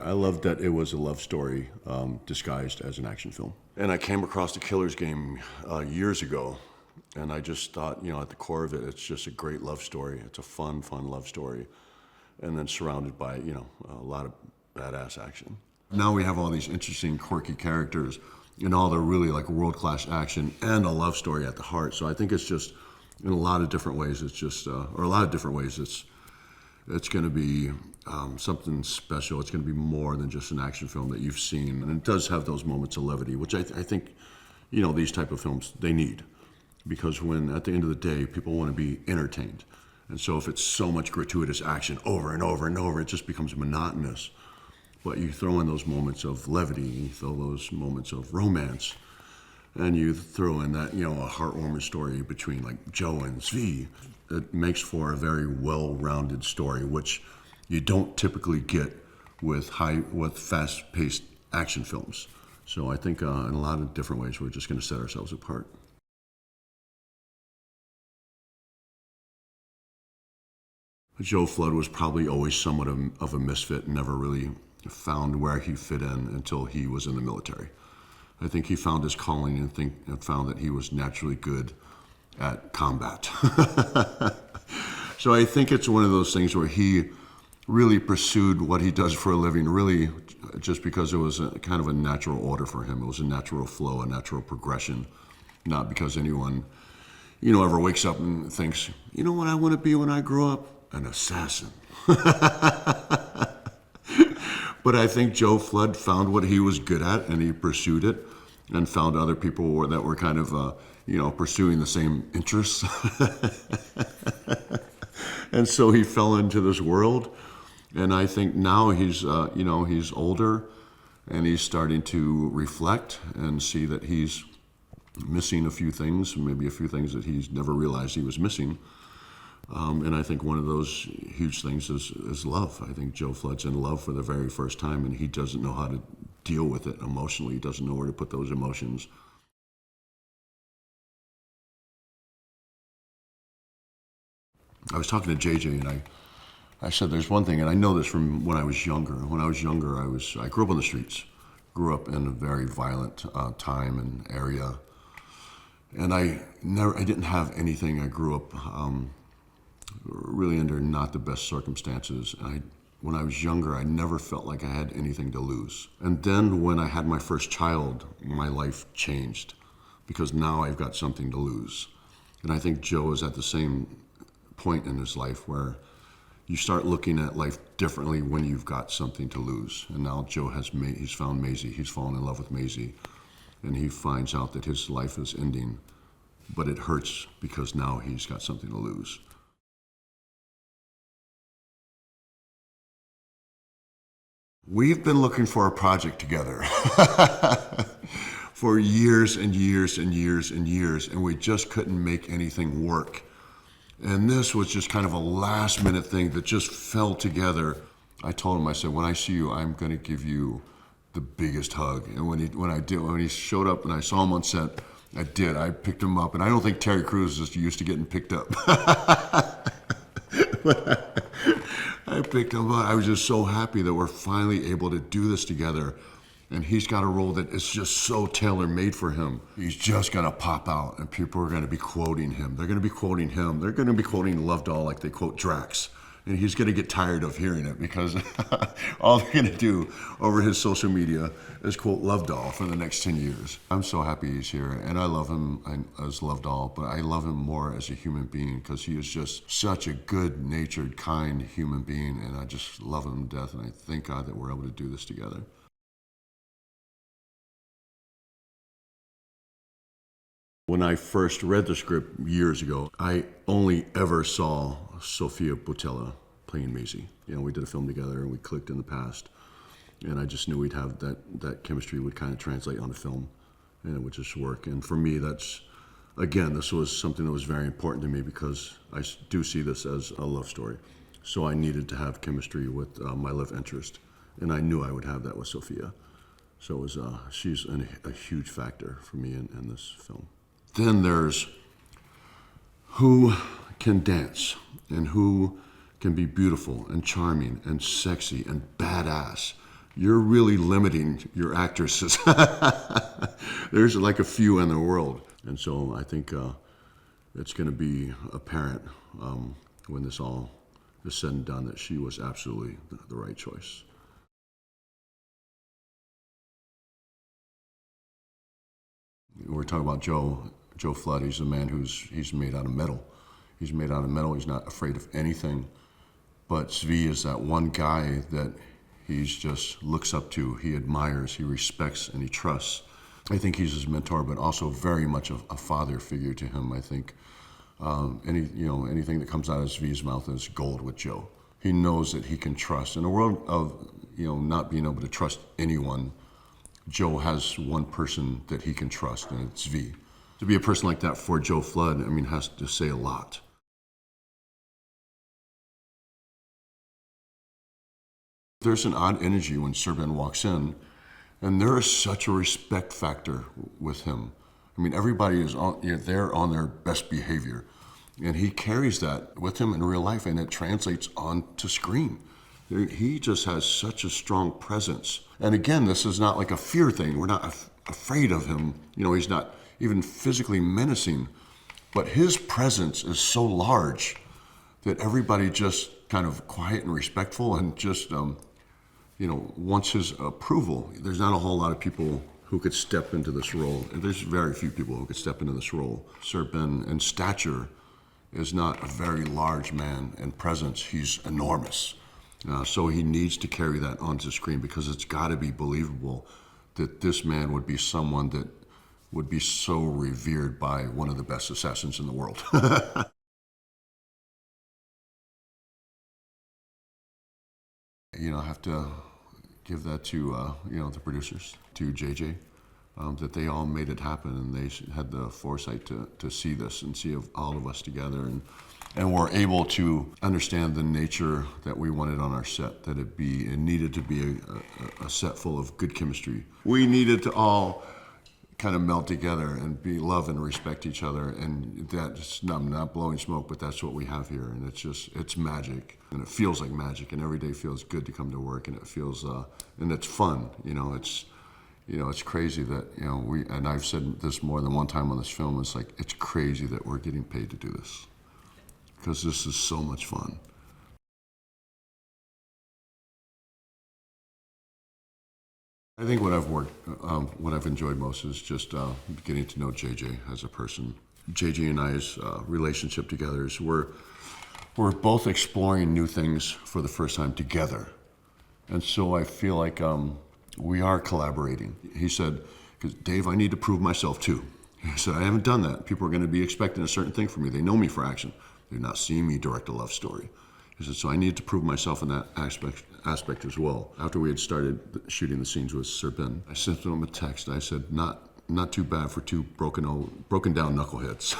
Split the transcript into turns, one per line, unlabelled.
I loved that it was a love story disguised as an action film. And I came across The Killer's Game years ago, and I just thought, you know, at the core of it, it's just a great love story. It's a fun love story, and then surrounded by, you know, a lot of badass action. Now we have all these interesting, quirky characters, and all the really like world-class action and a love story at the heart. So I think it's just, in a lot of different ways, it's just, or a lot of different ways, it's going to be something special. It's going to be more than just an action film that you've seen. And it does have those moments of levity, which I think, you know, these type of films, they need. Because when, at the end of the day, people want to be entertained. And so if it's so much gratuitous action over and over and over, it just becomes monotonous. But you throw in those moments of levity, you throw those moments of romance, and you throw in that, you know, a heartwarming story between like Joe and Svi. It makes for a very well-rounded story, which you don't typically get with fast-paced action films. So I think in a lot of different ways, we're just going to set ourselves apart. Joe Flood was probably always somewhat of a misfit, never really found where he fit in until he was in the military. I think he found his calling and found that he was naturally good at combat. So I think it's one of those things where he really pursued what he does for a living, really just because it was a kind of a natural order for him. It was a natural flow, a natural progression, not because anyone, you know, ever wakes up and thinks, you know what I want to be when I grow up? An assassin. But I think Joe Flood found what he was good at, and he pursued it, and found other people that were kind of, you know, pursuing the same interests. And so he fell into this world, and I think now he's, you know, he's older, and he's starting to reflect and see that he's missing a few things, maybe a few things that he's never realized he was missing. And I think one of those huge things is love. I think Joe Flood's in love for the very first time, and he doesn't know how to deal with it emotionally. He doesn't know where to put those emotions. I was talking to JJ, and I said there's one thing, and I know this from when I was younger. When I was younger, I grew up on the streets, grew up in a very violent time and area, and I didn't have anything. I grew up really under not the best circumstances. When I was younger, I never felt like I had anything to lose. And then when I had my first child, my life changed because now I've got something to lose. And I think Joe is at the same point in his life where you start looking at life differently when you've got something to lose. And now Joe he's found Maisie, he's fallen in love with Maisie, and he finds out that his life is ending, but it hurts because now he's got something to lose. We've been looking for a project together for years and years and years and years, and we just couldn't make anything work. And this was just kind of a last minute thing that just fell together. I told him, I said, when I see you, I'm going to give you the biggest hug. And when he showed up and I saw him on set, I did. I picked him up, and I don't think Terry Crews is used to getting picked up. I picked him up. I was just so happy that we're finally able to do this together. And he's got a role that is just so tailor-made for him. He's just gonna pop out, and people are gonna be quoting him. They're gonna be quoting him. They're gonna be quoting Love Doll like they quote Drax. And he's gonna get tired of hearing it because all they're gonna do over his social media is quote Love Doll for the next 10 years. I'm so happy he's here, and I love him as Love Doll, but I love him more as a human being because he is just such a good-natured, kind human being, and I just love him to death, and I thank God that we're able to do this together. When I first read the script years ago, I only ever saw Sofia Boutella playing Maisie. You know, we did a film together and we clicked in the past. And I just knew we'd have that chemistry would kind of translate on the film and it would just work. And for me, this was something that was very important to me because I do see this as a love story. So I needed to have chemistry with my love interest. And I knew I would have that with Sofia. So it was, she's a huge factor for me in this film. Then there's who can dance and who can be beautiful and charming and sexy and badass. you're really limiting your actresses. There's like a few in the world. And so I think it's going to be apparent when this all is said and done that she was absolutely the right choice. We're talking about Joe Flood. He's a man he's made out of metal. He's made out of metal. He's not afraid of anything. But Zvi is that one guy that he's just looks up to, he admires, he respects, and he trusts. I think he's his mentor, but also very much a father figure to him. I think anything that comes out of Zvi's mouth is gold with Joe. He knows that he can trust. In a world of not being able to trust anyone, Joe has one person that he can trust, and it's Zvi. To be a person like that for Joe Flood, has to say a lot. There's an odd energy when Serben walks in, and there is such a respect factor with him. Everybody is they're on their best behavior, and he carries that with him in real life, and it translates onto screen. He just has such a strong presence. And again, this is not like a fear thing. We're not afraid of him. He's not even physically menacing, but his presence is so large that everybody just kind of quiet and respectful and just wants his approval. There's not a whole lot of people who could step into this role. There's very few people who could step into this role. Serben, in stature, is not a very large man. In presence, he's enormous. So he needs to carry that onto screen because it's got to be believable that this man would be someone that would be so revered by one of the best assassins in the world. I have to give that to the producers, to JJ, that they all made it happen, and they had the foresight to see this and see all of us together, and were able to understand the nature that we wanted on our set, that it needed to be a set full of good chemistry. We needed to all kind of melt together and love and respect each other, and that's I'm not blowing smoke, but that's what we have here, and it's magic, and it feels like magic, and every day feels good to come to work, and it feels and it's fun. It's crazy that and I've said this more than one time on this film. It's crazy that we're getting paid to do this, because this is so much fun. I think what I've enjoyed most is just getting to know JJ as a person. JJ and I's relationship together is we're both exploring new things for the first time together. And so I feel like we are collaborating. He said, because Dave, I need to prove myself too. He said, I haven't done that. People are going to be expecting a certain thing from me. They know me for action. They're not seeing me direct a love story. He said, so I need to prove myself in that aspect as well. After we had started shooting the scenes with Serben, I sent him a text. I said, not too bad for two broken down knuckleheads.